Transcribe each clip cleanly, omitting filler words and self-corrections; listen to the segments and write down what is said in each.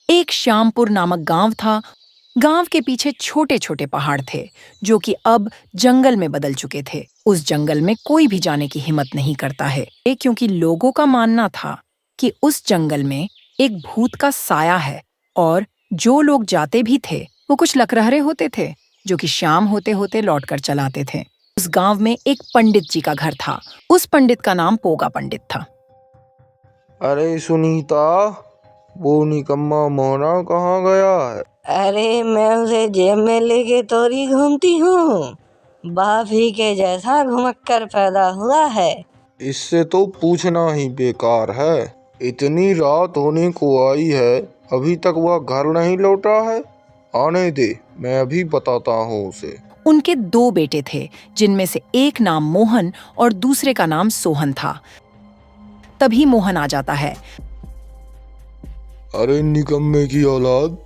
एक श्यामपुर नामक गांव था। गांव के पीछे छोटे छोटे पहाड़ थे जो कि अब जंगल में बदल चुके थे। उस जंगल में कोई भी जाने की हिम्मत नहीं करता है, क्योंकि लोगों का मानना था कि उस जंगल में एक भूत का साया है। और जो लोग जाते भी थे वो कुछ लकड़हरे होते थे जो कि शाम होते होते लौटकर चलाते थे। उस गांव में एक पंडित जी का घर था। उस पंडित का नाम पोगा पंडित था। अरे सुनीता, वो निकम्मा मोहना कहाँ गया है? अरे मैं उसे जेब में लेके तोरी घूमती हूँ। बाफी के जैसा घुमक्कर पैदा हुआ है। इससे तो पूछना ही बेकार है। इतनी रात होने को आई है, अभी तक वह घर नहीं लौटा है। आने दे, मैं अभी बताता हूँ उसे। उनके दो बेटे थे, जिनमें से एक नाम मोहन और दूसरे का नाम सोहन था। तभी मोहन आ जाता है। अरे निकम्मे की औलाद,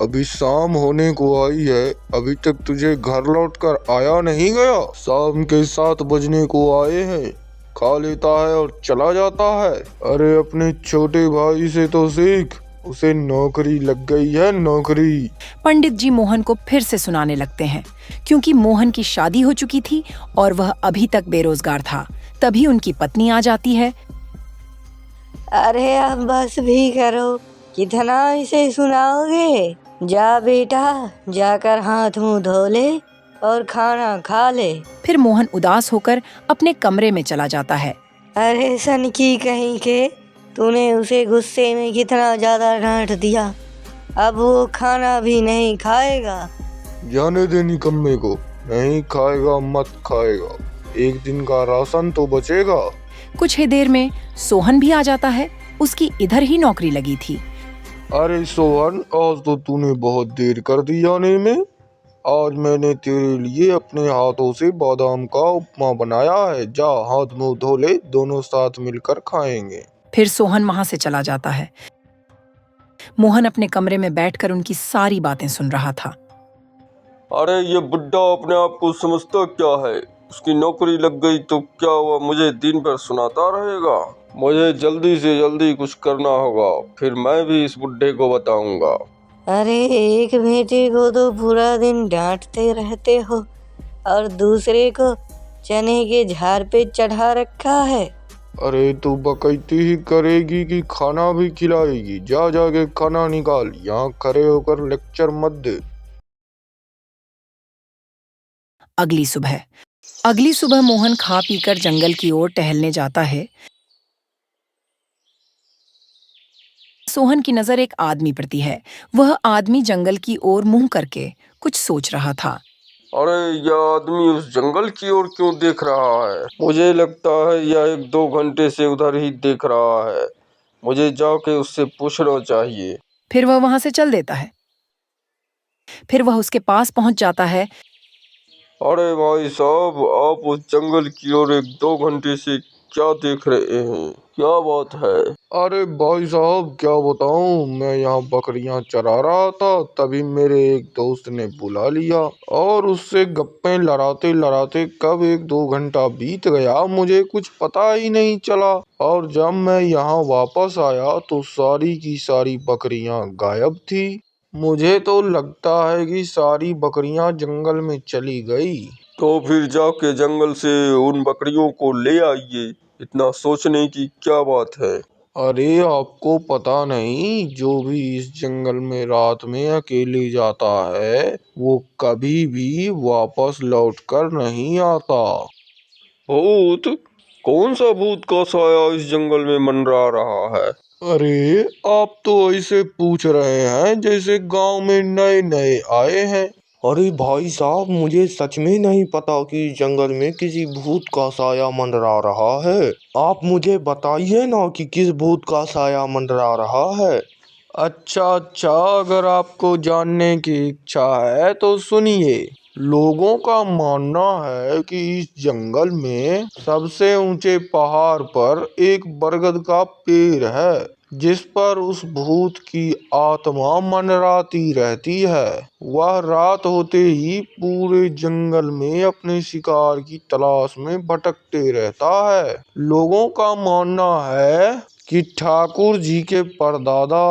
अभी शाम होने को आई है, अभी तक तुझे घर लौट कर आया नहीं गया? शाम के 7 बजने को आए हैं, खा लेता है और चला जाता है। अरे अपने छोटे भाई से तो सीख, उसे नौकरी लग गई है, नौकरी। पंडित जी मोहन को फिर से सुनाने लगते हैं, क्योंकि मोहन की शादी हो चुकी थी और वह अभी तक बेरोजगार था। तभी उनकी पत्नी आ जाती है। अरे अब बस भी करो, कितना इसे सुनाओगे? जा बेटा, जाकर हाथ मुंह धो ले और खाना खा ले। फिर मोहन उदास होकर अपने कमरे में चला जाता है। अरे सन की कहीं के, तूने उसे गुस्से में कितना ज्यादा डांट दिया। अब वो खाना भी नहीं खाएगा। जाने दे निकम्मे को, नहीं खाएगा मत खाएगा, एक दिन का राशन तो बचेगा। कुछ ही देर में सोहन भी आ जाता है। उसकी इधर ही नौकरी लगी थी। अरे सोहन, आज तो तूने बहुत देर कर दी आने में। आज मैंने तेरे लिए अपने हाथों से बादाम का उपमा बनाया है। जा हाथ मुंह धो ले, दोनों साथ मिलकर खाएंगे। फिर सोहन वहां से चला जाता है। मोहन अपने कमरे में बैठकर उनकी सारी बातें सुन रहा था। अरे ये बुड्ढा अपने आप को समझता क्या है? उसकी नौकरी लग गई तो क्या हुआ, मुझे दिन भर सुनाता रहेगा। मुझे जल्दी से जल्दी कुछ करना होगा, फिर मैं भी इस बुड्ढे को बताऊंगा। अरे एक बेटे को तो पूरा दिन डांटते रहते हो और दूसरे को चने के झाड़ पे चढ़ा रखा है। अरे तू बकैती ही करेगी कि खाना भी खिलाएगी? जा जाके खाना निकाल, यहाँ खड़े होकर लेक्चर मत दे। अगली सुबह मोहन खा पीकर जंगल की ओर टहलने जाता है। सोहन की नजर एक आदमी पड़ती है। वह आदमी जंगल की ओर मुंह करके कुछ सोच रहा था। अरे यह आदमी उस जंगल की ओर क्यों देख रहा है? मुझे लगता है यह 1-2 घंटे से उधर ही देख रहा है। मुझे जाके उससे पूछना चाहिए। फिर वह वहां से चल देता है। फिर वह उसके पास पहुंच जाता है। अरे भाई साहब, आप उस जंगल की ओर 1-2 घंटे से क्या देख रहे हैं? क्या बात है? अरे भाई साहब, क्या बताऊं, मैं यहाँ बकरियां चरा रहा था, तभी मेरे एक दोस्त ने बुला लिया और उससे गप्पे लड़ाते लड़ाते कब 1-2 घंटा बीत गया मुझे कुछ पता ही नहीं चला। और जब मैं यहाँ वापस आया तो सारी की सारी बकरियां गायब थी। मुझे तो लगता है कि सारी बकरियां जंगल में चली गई। तो फिर जाके जंगल से उन बकरियों को ले आइए। इतना सोचने की क्या बात है? अरे आपको पता नहीं, जो भी इस जंगल में रात में अकेले जाता है वो कभी भी वापस लौट कर नहीं आता। भूत? कौन सा भूत का साया इस जंगल में मंडरा रहा है? अरे आप तो ऐसे पूछ रहे हैं जैसे गांव में नए नए आए हैं। अरे भाई साहब, मुझे सच में नहीं पता कि जंगल में किसी भूत का साया मंडरा रहा है। आप मुझे बताइए ना कि किस भूत का साया मंडरा रहा है। अच्छा अच्छा, अगर आपको जानने की इच्छा है तो सुनिए। लोगों का मानना है कि इस जंगल में सबसे ऊंचे पहाड़ पर एक बरगद का पेड़ है, जिस पर उस भूत की आत्मा मंडराती रहती है। वह रात होते ही पूरे जंगल में अपने शिकार की तलाश में भटकते रहता है। लोगों का मानना है कि ठाकुर जी के परदादा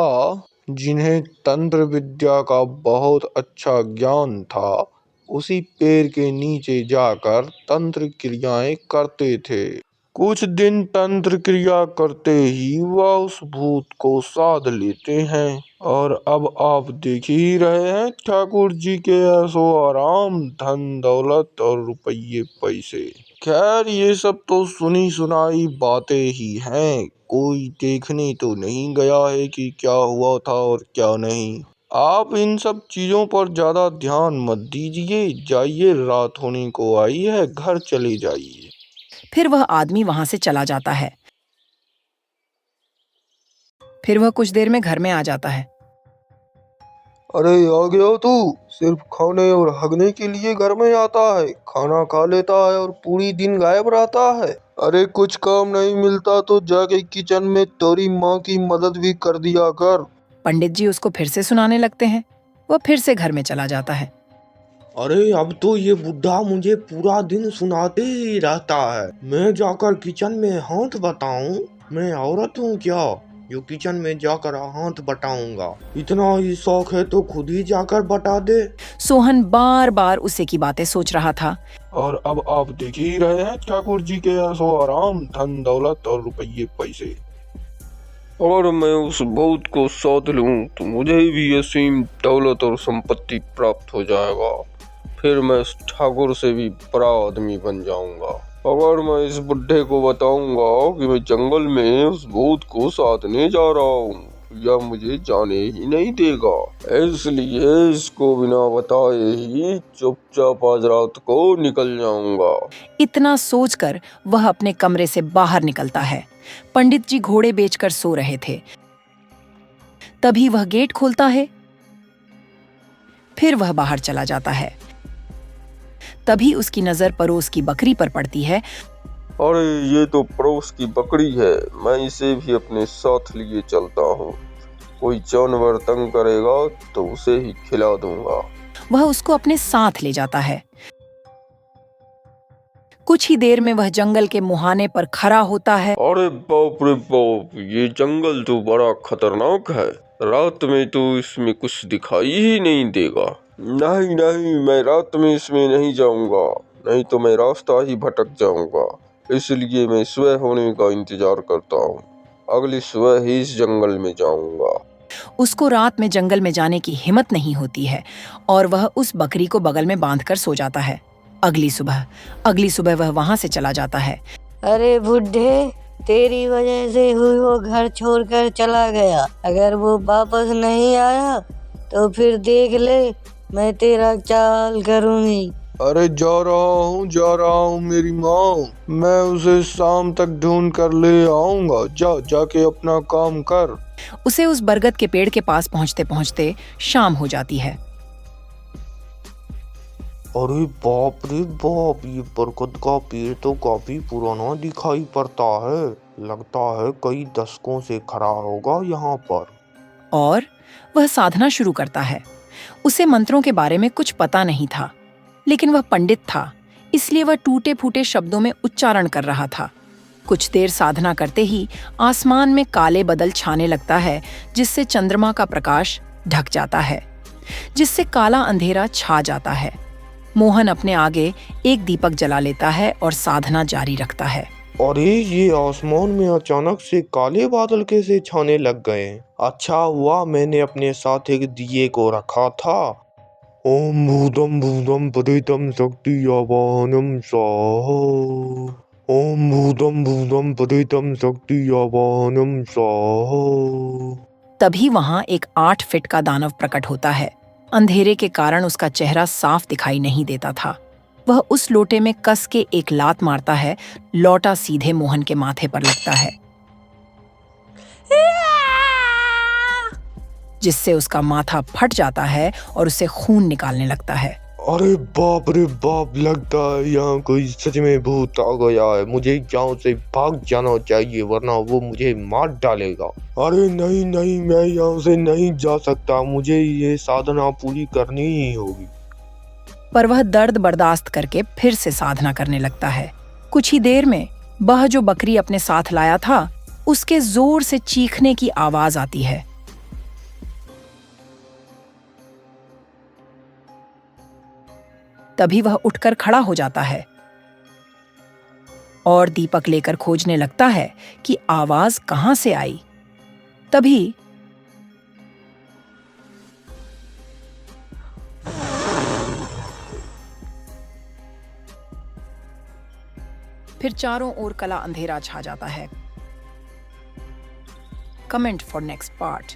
जिन्हें तंत्र विद्या का बहुत अच्छा ज्ञान था, उसी पेड़ के नीचे जाकर तंत्र क्रियाएं करते थे। कुछ दिन तंत्र क्रिया करते ही वह उस भूत को साध लेते हैं। और अब आप देख ही रहे हैं ठाकुर जी के ऐशो आराम, धन दौलत और रुपये पैसे। खैर ये सब तो सुनी सुनाई बातें ही हैं, कोई देखने तो नहीं गया है कि क्या हुआ था और क्या नहीं। आप इन सब चीजों पर ज्यादा ध्यान मत दीजिए, जाइए, रात होने को आई है, घर चले जाइए। फिर वह आदमी वहां से चला जाता है। फिर वह कुछ देर में घर में आ जाता है। अरे आ गया तू? सिर्फ खाने और हगने के लिए घर में आता है, खाना खा लेता है और पूरी दिन गायब रहता है। अरे कुछ काम नहीं मिलता तो जाके किचन में तेरी माँ की मदद भी कर दिया कर। पंडित जी उसको फिर से सुनाने लगते हैं। वह फिर से घर में चला जाता है। अरे अब तो ये बुढ़ा मुझे पूरा दिन सुनाते ही रहता है। मैं जाकर किचन में हाथ बटाऊं? मैं औरत हूँ क्या जो किचन में जाकर हाथ बटाऊंगा? इतना ही शौक है तो खुद ही जाकर बटा दे। सोहन बार बार उसी की बातें सोच रहा था। और अब आप देख ही रहे हैं ठाकुर जी के ऐशो आराम, धन दौलत और रुपये पैसे। अगर मैं उस भूत को साध लूं तो मुझे भी असीम दौलत और संपत्ति प्राप्त हो जाएगा। फिर मैं इस ठाकुर से भी बड़ा आदमी बन जाऊंगा। अगर मैं इस बुढ़े को बताऊंगा कि मैं जंगल में उस भूत को साधने जा रहा हूँ, या मुझे जाने ही नहीं देगा। इसलिए इसको बिना बताए ही चुपचाप आज रात को निकल जाऊंगा। इतना सोचकर वह अपने कमरे से बाहर निकलता है। पंडित जी घोड़े बेचकर सो रहे थे। तभी वह गेट खोलता है। फिर वह बाहर चला जाता है। तभी उसकी नजर पड़ोस की बकरी पर पड़ती है। अरे ये तो पड़ोस की बकरी है, मैं इसे भी अपने साथ लिए चलता हूँ। कोई जानवर तंग करेगा तो उसे ही खिला दूंगा। वह उसको अपने साथ ले जाता है। कुछ ही देर में वह जंगल के मुहाने पर खड़ा होता है। अरे बाप रे बाप, ये जंगल तो बड़ा खतरनाक है। रात में तो इसमें कुछ दिखाई ही नहीं देगा। नहीं नहीं, मैं रात में इसमें नहीं जाऊंगा, नहीं तो मैं रास्ता ही भटक जाऊंगा। इसलिए मैं सुबह होने का इंतजार करता हूँ। अगली सुबह ही इस जंगल में जाऊंगा। उसको रात में जंगल में जाने की हिम्मत नहीं होती है और वह उस बकरी को बगल में बांधकर सो जाता है। अगली सुबह वह वहां से चला जाता है। अरे बुढ़े, तेरी वजह से हुई वो घर छोड़कर चला गया। अगर वो वापस नहीं आया तो फिर देख ले मैं तेरा चाल करूंगी। अरे जा रहा हूँ मेरी माँ, मैं उसे शाम तक ढूंढ कर ले आऊंगा। जाके अपना काम कर। उसे उस बरगद के पेड़ के पास पहुंचते पहुंचते शाम हो जाती है। अरे बाप रे बाप, ये बरगद का पेड़ तो काफी पुराना दिखाई पड़ता है। लगता है कई दशकों से खड़ा होगा यहाँ पर। और वह साधना शुरू करता है। उसे मंत्रों के बारे में कुछ पता नहीं था, लेकिन वह पंडित था, इसलिए वह टूटे फूटे शब्दों में उच्चारण कर रहा था। कुछ देर साधना करते ही आसमान में काले बादल छाने लगता है, जिससे चंद्रमा का प्रकाश ढक जाता है, जिससे काला अंधेरा छा जाता है। मोहन अपने आगे एक दीपक जला लेता है और साधना जारी रखता है। अरे ये आसमान में अचानक से काले बादल कैसे छाने लग गए? अच्छा हुआ मैंने अपने साथ एक दिए को रखा था। ओम भूतम भूतम प्रेतम शक्ति आवाहनम स्वाहा। ओम भूतम भूतम प्रेतम शक्ति आवाहनम स्वाहा। तभी वहां एक 8 फीट का दानव प्रकट होता है। अंधेरे के कारण उसका चेहरा साफ दिखाई नहीं देता था। वह उस लोटे में कस के एक लात मारता है। लौटा सीधे मोहन के माथे पर लगता है, जिससे उसका माथा फट जाता है और उसे खून निकालने लगता है। अरे बाप रे बाप, लगता है यहाँ कोई सच में भूत आ गया है। मुझे यहाँ से भाग जाना चाहिए वरना वो मुझे मार डालेगा। अरे नहीं नहीं, मैं यहाँ से नहीं जा सकता, मुझे ये साधना पूरी करनी ही होगी। पर वह दर्द बर्दाश्त करके फिर से साधना करने लगता है। कुछ ही देर में वह जो बकरी अपने साथ लाया था, उसके जोर से चीखने की आवाज आती है। तभी वह उठकर खड़ा हो जाता है और दीपक लेकर खोजने लगता है कि आवाज कहां से आई। तभी फिर चारों ओर काला अंधेरा छा जाता है। Comment for next part.